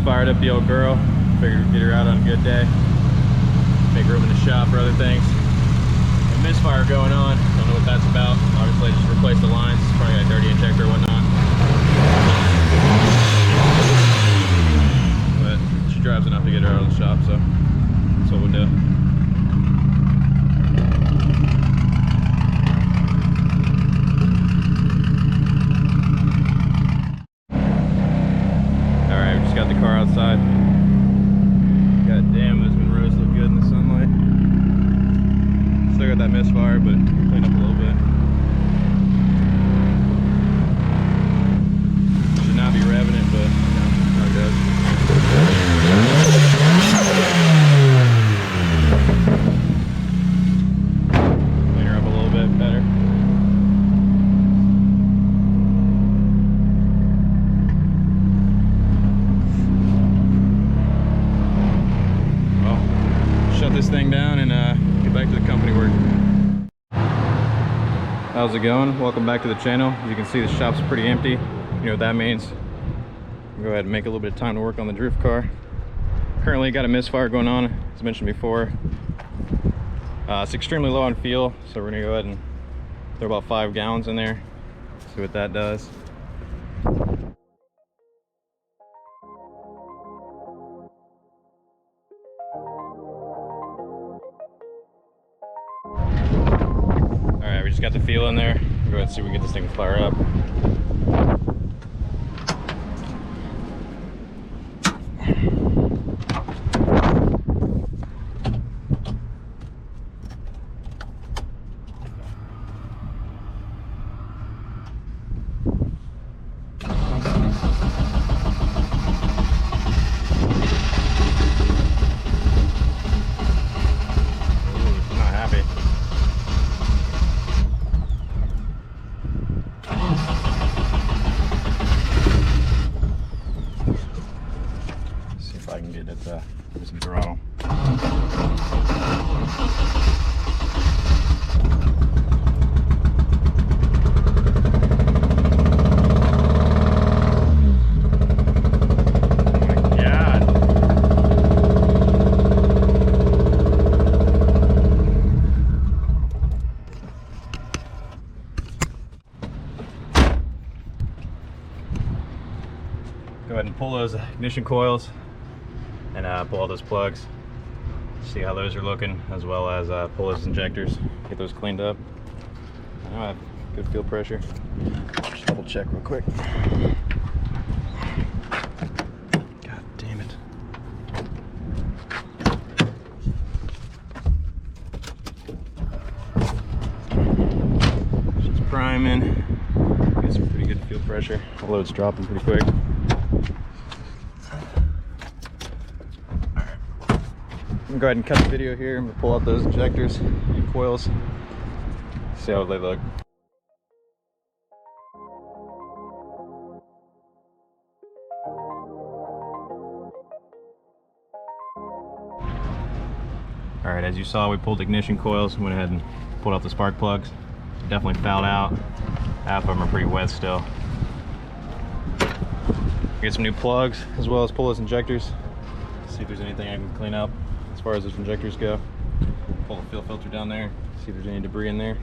Fired up the old girl. Figured we'd get her out on a good day. Make room in the shop for other things. A misfire going on. Don't know what that's about. Obviously, I just replaced the lines. Probably got a dirty injector or whatnot. But she drives enough to get her out of the shop, so that's what we'll do. Got the car outside. God damn, those Monroes look good in the sunlight. Still got that misfire, but cleaned up a little bit. Should not be revving it, but how it goes. Clean her up a little bit better. Shut this thing down and get back to the company work. How's it going? Welcome back to the channel. As you can see, the shop's pretty empty. You know what that means. Go ahead and make a little bit of time to work on the drift car. Currently got a misfire going on, as mentioned before. It's extremely low on fuel, so we're gonna go ahead and throw about 5 gallons in there. See what that does. Alright, we just got the fuel in there. We'll go ahead and see if we can get this thing to fire up. I can get it with some throttle. Go ahead and pull those ignition coils and pull all those plugs, see how those are looking, as well as pull those injectors, get those cleaned up. I have good fuel pressure. Just double check real quick. God damn it. Just priming. Get some pretty good fuel pressure. The load's dropping pretty quick. Go ahead and cut the video here and pull out those injectors and coils, see how they look. Alright, as you saw, we pulled ignition coils, went ahead and pulled out the spark plugs. Definitely fouled out. Half of them are pretty wet still. Get some new plugs as well as pull those injectors. See if there's anything I can clean up as far as those injectors go. Pull the fuel filter down there, see if there's any debris in there.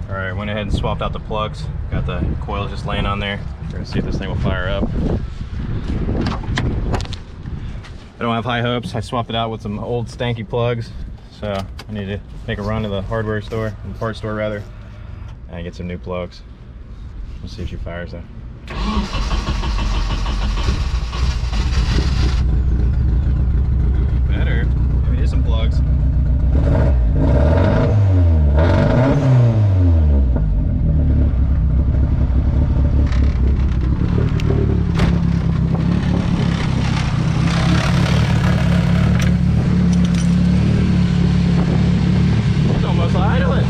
Alright, went ahead and swapped out the plugs. Got the coils just laying on there. We're gonna see if this thing will fire up. I don't have high hopes. I swapped it out with some old stanky plugs. So I need to make a run to the hardware store, the parts store rather, and get some new plugs. Let's see if she fires though. Better. Maybe there's some plugs. It's almost idling.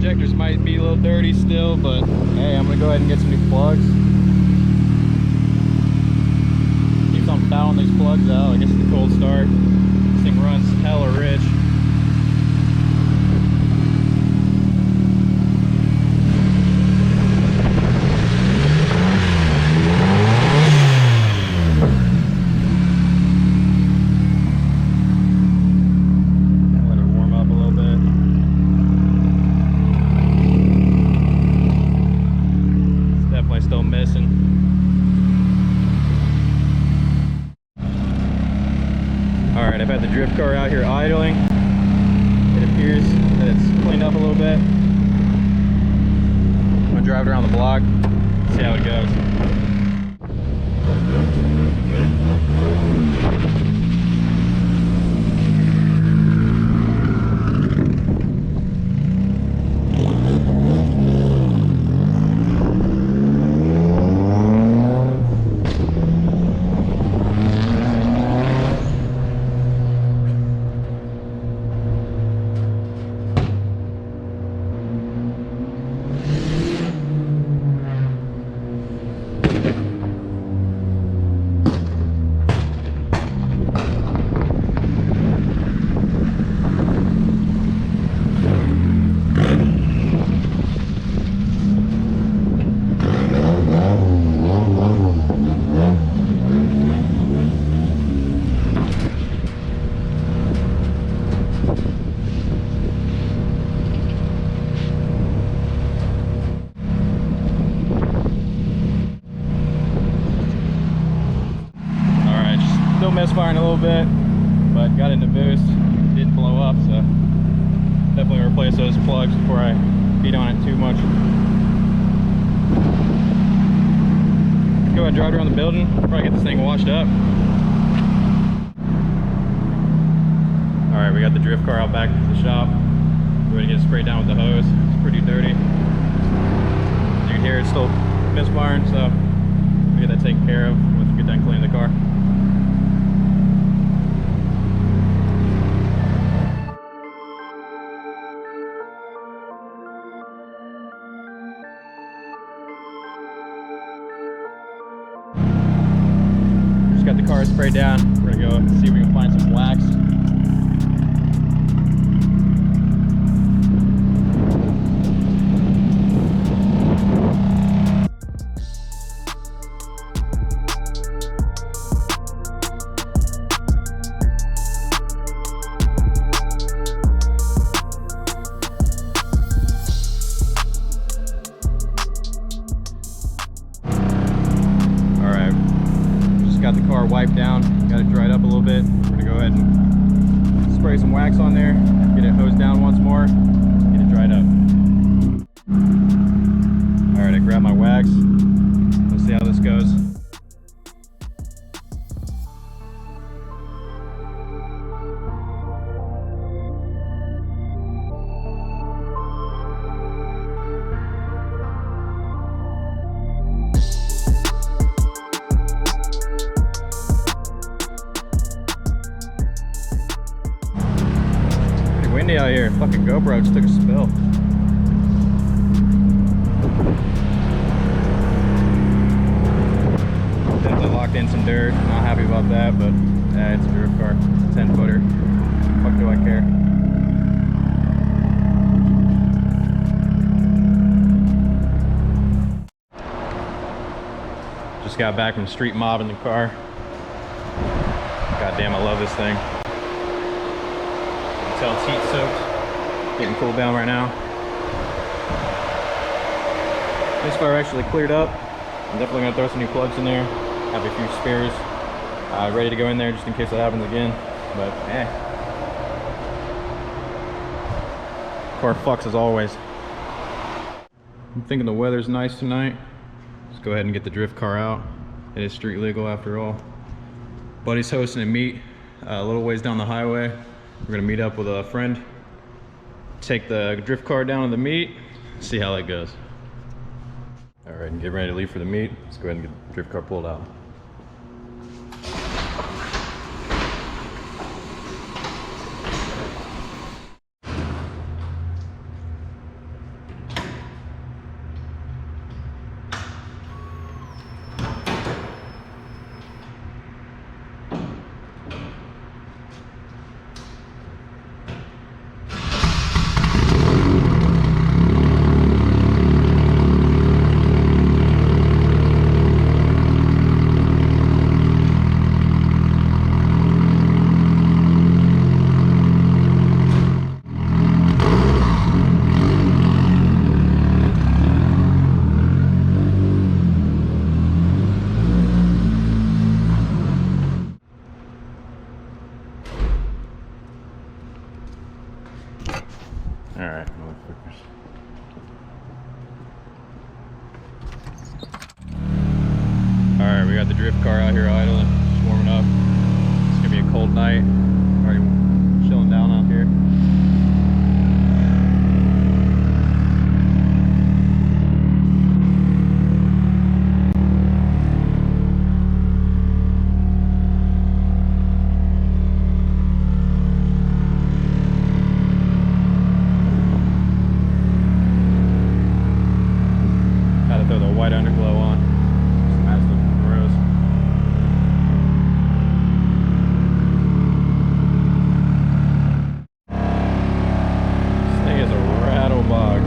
Injectors might be a little dirty still, but hey, I'm gonna go ahead and get some new plugs. Keep on fouling these plugs out. I guess it's a cold start. This thing runs hella rich. Let it warm up a little bit. It's definitely still missing. Alright, I've had the drift car out here idling. It appears that it's cleaned up a little bit. I'm gonna drive it around the block, see how it goes. Still misfiring a little bit, but got into boost, didn't blow up, so definitely replace those plugs before I beat on it too much. Go ahead and drive around the building, probably get this thing washed up. Alright, we got the drift car out back to the shop. We're going to get it sprayed down with the hose. It's pretty dirty. As you can hear, it's still misfiring, so we'll get that taken care of once we get done cleaning the car. Just got the car sprayed down. We're gonna go see if we can find some wax. Got the car wiped down, got it dried up a little bit. We're gonna go ahead and spray some wax on there, get it hosed down once more, get it dried up. Alright, I grabbed my wax. Let's see how this goes. Windy out here. Fucking GoPro just took a spill. Definitely locked in some dirt. Not happy about that, but it's a drift car. It's a 10-footer. Fuck do I care? Just got back from street mobbing the car. God damn, I love this thing. tell it's heat soaked. Getting cooled down right now. Misfire actually cleared up. I'm definitely gonna throw some new plugs in there. Have a few spares ready to go in there just in case that happens again. But car fucks as always. I'm thinking the weather's nice tonight. Let's go ahead and get the drift car out. It is street legal after all. Buddy's hosting a meet a little ways down the highway. We're gonna meet up with a friend, take the drift car down to the meet, see how that goes. All right, and get ready to leave for the meet. Let's go ahead and get the drift car pulled out. All right, motherfuckers. All right, we got the drift car out here idling, just warming up. It's gonna be a cold night. Already chilling down out here. Throw the white underglow on. Just absolutely gross. This thing is a rattle box.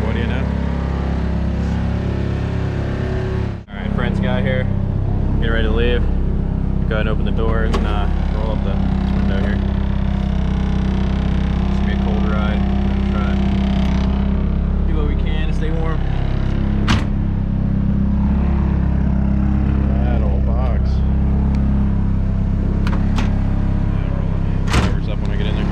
What do you know? Alright, friends guy here. Get ready to leave. Go ahead and open the doors and roll up the window here. Cold ride. Try to do what we can to stay warm. Rattle box. Covers up when I get in there.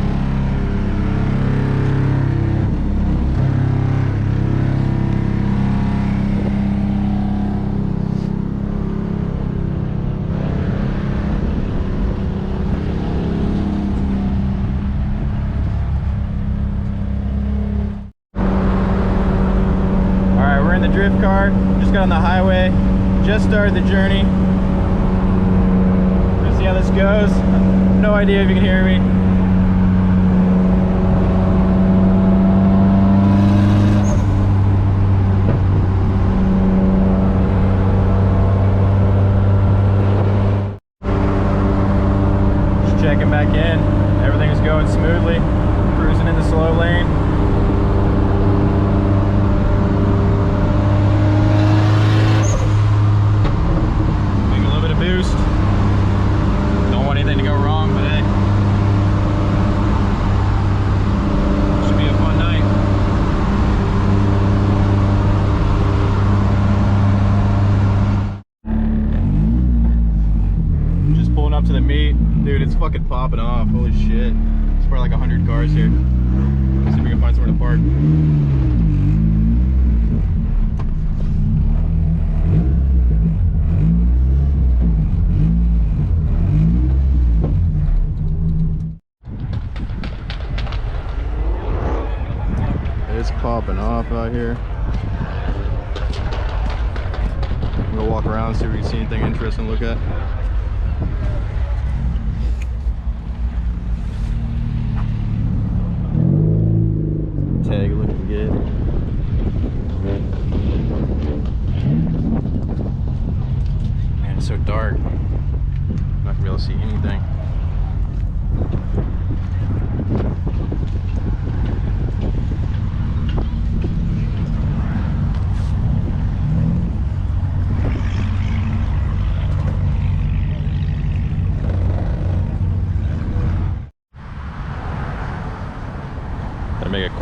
The drift car just got on the highway, just started the journey. Let's see how this goes. No idea if you can hear me. Just checking back in. Everything's going smoothly. Cruising in the slow lane. Boost. Don't want anything to go wrong, but hey, should be a fun night. Just pulling up to the meet. Dude, it's fucking popping off. Holy shit. There's probably like 100 cars here. Let's see if we can find somewhere to park. It's popping off out here. I'm gonna walk around, see if we can see anything interesting to look at. Tag looking good. Man, it's so dark. I'm not gonna be able to see anything.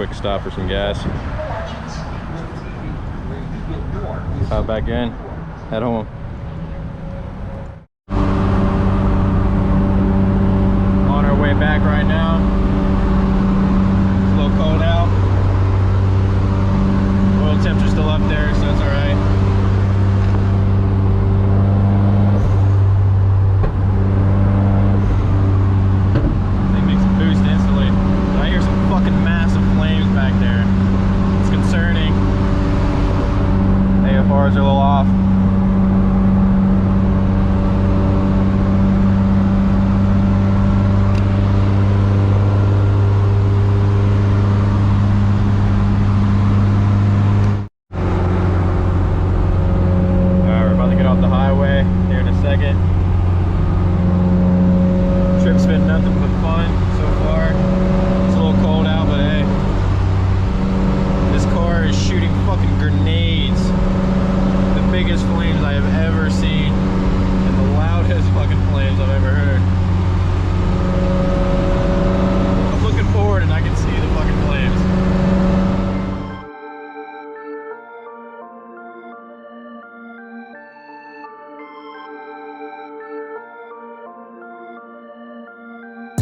quick stop for some gas. Hop back in, head home. On our way back right now. It's a little cold out. Oil temperature's still up there, so that's alright. Thing makes a boost instantly. But I hear some fucking massive flames back there. It's concerning. AFRs are a little off. Alright, we're about to get off the highway here in a second.